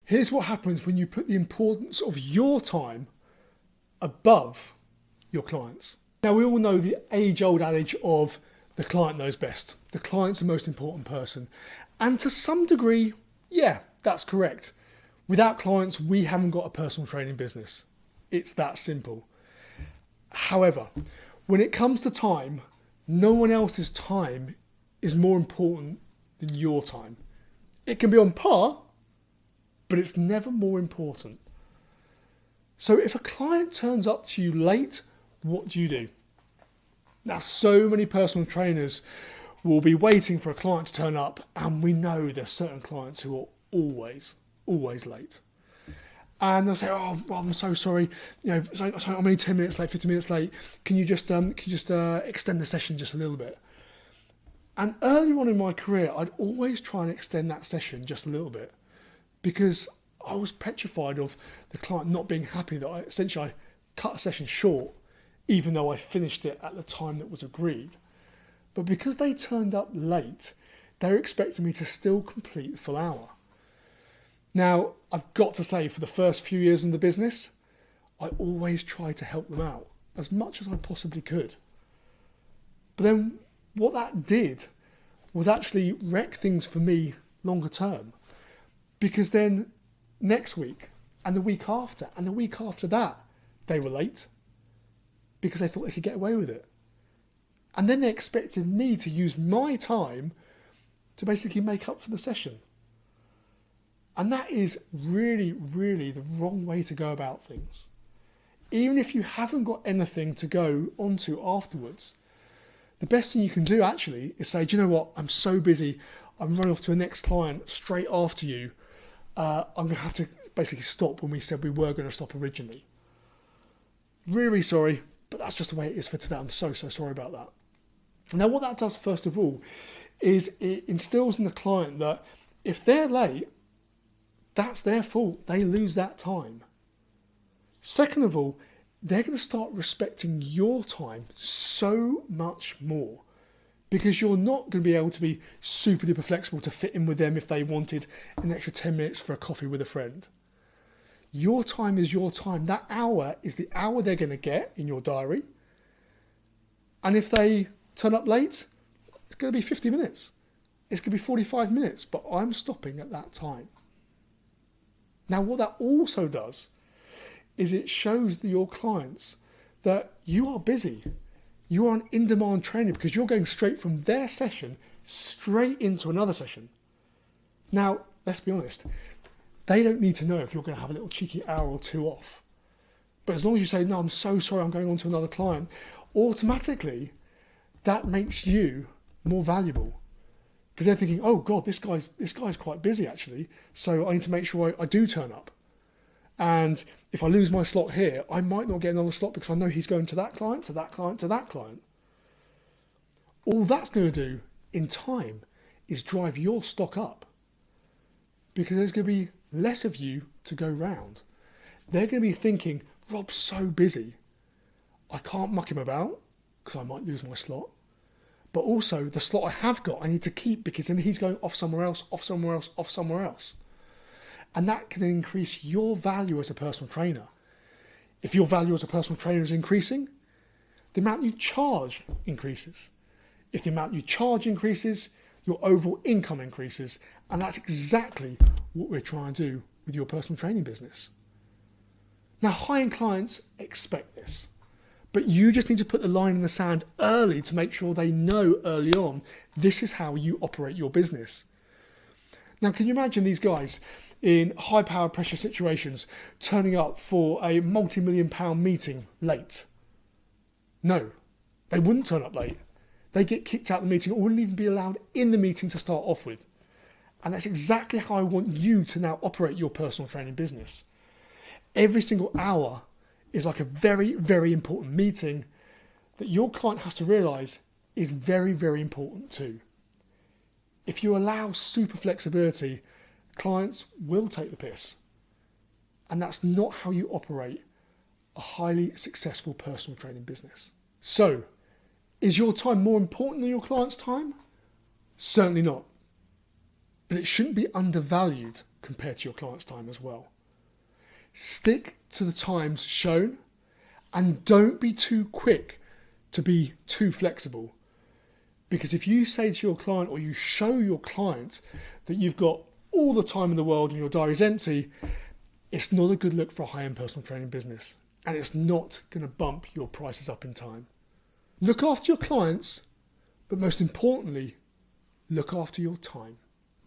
Here's what happens when you put the importance of your time above your clients. Now, we all know the age-old adage of the client knows best. The client's the most important person. And to some degree, yeah, that's correct. Without clients, we haven't got a personal training business. It's that simple. However, when it comes to time, no one else's time is more important than your time. It can be on par, but it's never more important. So if a client turns up to you late, what do you do? Now, so many personal trainers will be waiting for a client to turn up, and we know there's certain clients who are always late. And they'll say, "Oh, well, I'm so sorry. So I'm only 10 minutes late, 15 minutes late. Can you just extend the session just a little bit?" And early on in my career, I'd always try and extend that session just a little bit, because I was petrified of the client not being happy that I cut a session short, even though I finished it at the time that was agreed. But because they turned up late, they're expecting me to still complete the full hour. Now, I've got to say, for the first few years in the business, I always tried to help them out as much as I possibly could. But then what that did was actually wreck things for me longer term. Because then next week and the week after and the week after that, they were late because they thought they could get away with it. And then they expected me to use my time to basically make up for the session. And that is really, really the wrong way to go about things. Even if you haven't got anything to go onto afterwards, the best thing you can do actually is say, "Do you know what? I'm so busy. I'm running off to a next client straight after you. I'm going to have to basically stop when we said we were going to stop originally. Really sorry, but that's just the way it is for today. I'm so sorry about that." Now, what that does, first of all, is it instills in the client that if they're late, that's their fault. They lose that time. Second of all, they're going to start respecting your time so much more, because you're not going to be able to be super duper flexible to fit in with them if they wanted an extra 10 minutes for a coffee with a friend. Your time is your time. That hour is the hour they're going to get in your diary. And if they turn up late, it's going to be 50 minutes. It's going to be 45 minutes, but I'm stopping at that time. Now, what that also does is it shows your clients that you are busy. You are an in-demand trainer because you're going straight from their session straight into another session. Now, let's be honest. They don't need to know if you're going to have a little cheeky hour or two off. But as long as you say, "No, I'm so sorry, I'm going on to another client," automatically that makes you more valuable. Because they're thinking, "Oh God, this guy's quite busy actually, so I need to make sure I do turn up. And if I lose my slot here, I might not get another slot because I know he's going to that client, to that client, to that client." All that's going to do in time is drive your stock up, because there's going to be less of you to go round. They're going to be thinking, "Rob's so busy, I can't muck him about because I might lose my slot. But also the slot I have got, I need to keep because then he's going off somewhere else, off somewhere else, off somewhere else." And that can increase your value as a personal trainer. If your value as a personal trainer is increasing, the amount you charge increases. If the amount you charge increases, your overall income increases. And that's exactly what we're trying to do with your personal training business. Now, high-end clients expect this. But you just need to put the line in the sand early to make sure they know early on this is how you operate your business. Now, can you imagine these guys in high power pressure situations turning up for a multi-million-pound meeting late? No, they wouldn't turn up late. They get kicked out of the meeting or wouldn't even be allowed in the meeting to start off with. And that's exactly how I want you to now operate your personal training business. Every single hour is like a very, very important meeting that your client has to realise is very, very important too. If you allow super flexibility, clients will take the piss. And that's not how you operate a highly successful personal training business. So, is your time more important than your client's time? Certainly not. But it shouldn't be undervalued compared to your client's time as well. Stick to the times shown and don't be too quick to be too flexible. Because if you say to your client or you show your client that you've got all the time in the world and your diary's empty, it's not a good look for a high-end personal training business, and it's not going to bump your prices up in time. Look after your clients, but most importantly, look after your time.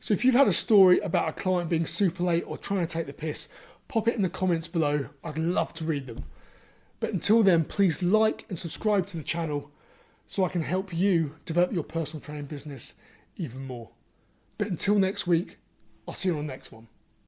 So if you've had a story about a client being super late or trying to take the piss, pop it in the comments below. I'd love to read them. But until then, please like and subscribe to the channel so I can help you develop your personal training business even more. But until next week, I'll see you on the next one.